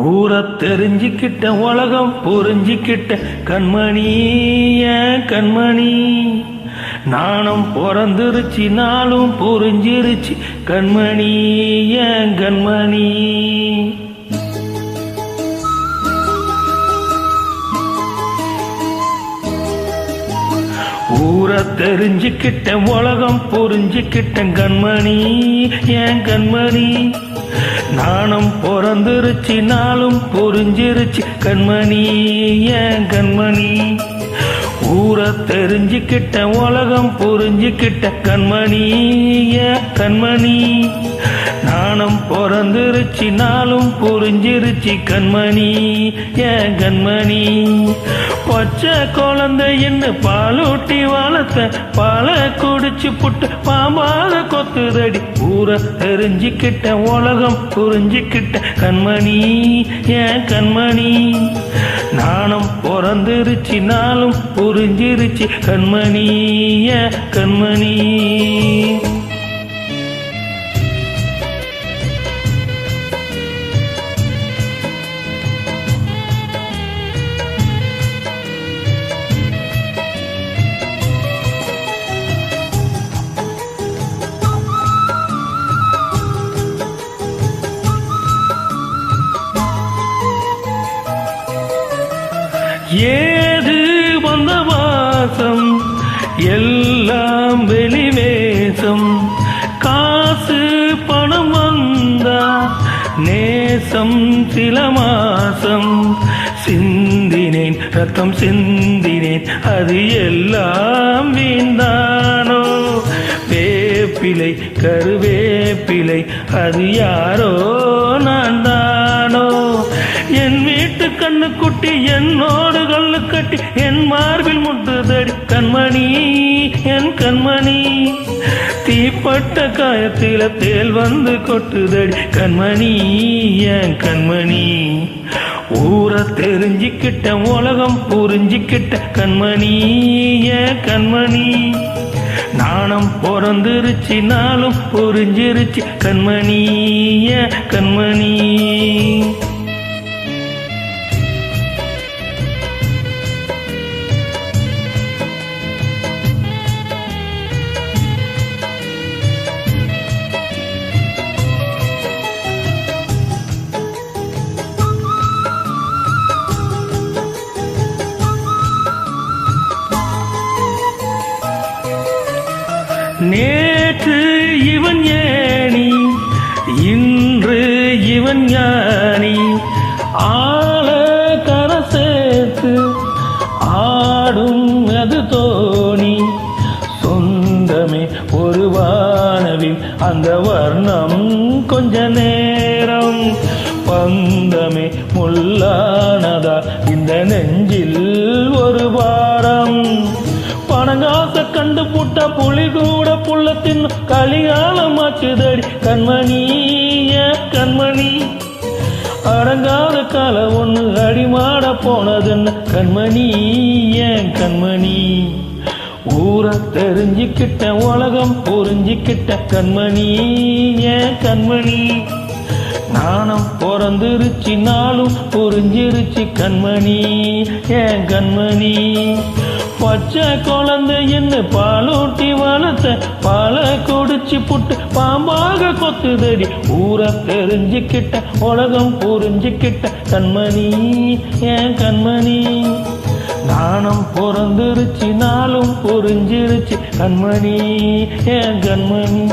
ஊரை தெரிஞ்சுக்கிட்ட உலகம் புரிஞ்சுக்கிட்ட கண்மணி ஏன் கண்மணி நாணம் பிறந்துருச்சு நாளும் புரிஞ்சிருச்சு கண்மணி ஏன் கண்மணி ஊரை தெரிஞ்சுக்கிட்ட உலகம் புரிஞ்சுக்கிட்ட கண்மணி ஏன் கண்மணி நாணம் பிறந்துருச்சு நாளும் புரிஞ்சிருச்சு கண்மணி ஏன் கண்மணி ஊரை தெரிஞ்சுக்கிட்ட உலகம் புரிஞ்சுக்கிட்ட கண்மணி ஏன் கண்மணி நாணம் பிறந்துருச்சு நாளும் புரிஞ்சிருச்சு கண்மணி ஏன் கண்மணி பச்சை குழந்தை என்ன பாலூட்டி வளர்த்த பால குடிச்சு புட்டு பாம்பாக கொத்துதடி ஊரை தெரிஞ்சுக்கிட்ட உலகம் புரிஞ்சுக்கிட்ட கண்மணி ஏன் கண்மணி நாணம் பிறந்துருச்சு நாளும் புரிஞ்சிருச்சு கண்மணி ஏன் கண்மணி ஏது வந்த வாசம் எல்லாம் வெளிவேசம் காசு பணம் வந்தா நேசம் சில மாசம் சிந்தினேன் ரத்தம் சிந்தினேன் அது எல்லாம் வீந்தானோ வேப்பிலை கருவேப்பிலை அது யாரோ நான் தானோ என் வீட்டு கண்ணு குட்டி என்னோடு கல்லு கட்டி என் மார்பில் முட்டுதடி கண்மணி என் கண்மணி தீப்பட்ட காயத்தில தேல் வந்து கொட்டுதடி கண்மணி என் கண்மணி ஊரை தெரிஞ்சுக்கிட்ட உலகம் புரிஞ்சுக்கிட்ட கண்மணி என் கண்மணி நாணம் பிறந்துருச்சு நாளும் புரிஞ்சிருச்சு கண்மணி என் கண்மணி நேற்று இவன் ஏணி இன்று இவன் ஞானி ஆள கரை சேர்த்து ஆடும் அது தோணி சொந்தமே ஒரு வானவில் அந்த வர்ணம் கொஞ்ச நேரம் பந்தமே முள்ளானதா இந்த நெஞ்சில் ஒரு வாரம் பணங்காச கண்டு புட்ட புலி கூட புள்ள தின்னு கலிகாலமாச்சுதடி கண்மணி ஏன் கண்மணி அடங்காத கால ஒண்ணு அடிமாட போனதுன்னு கண்மணி ஏன் கண்மணி ஊரை தெரிஞ்சுக்கிட்ட உலகம் புரிஞ்சுக்கிட்ட கண்மணி ஏன் கண்மணி நாணம் பிறந்துருச்சு நாளும் புரிஞ்சிருச்சு கண்மணி ஏன் கண்மணி பச்சை குழந்தை என்ன பாலூட்டி வளர்த்த பால குடிச்சு புட்டு பாம்பாக கொத்துதடி ஊரை தெரிஞ்சுக்கிட்ட உலகம் புரிஞ்சுக்கிட்ட கண்மணி ஏன் கண்மணி நாணம் பிறந்துருச்சு நாளும் புரிஞ்சிருச்சு கண்மணி ஏன் கண்மணி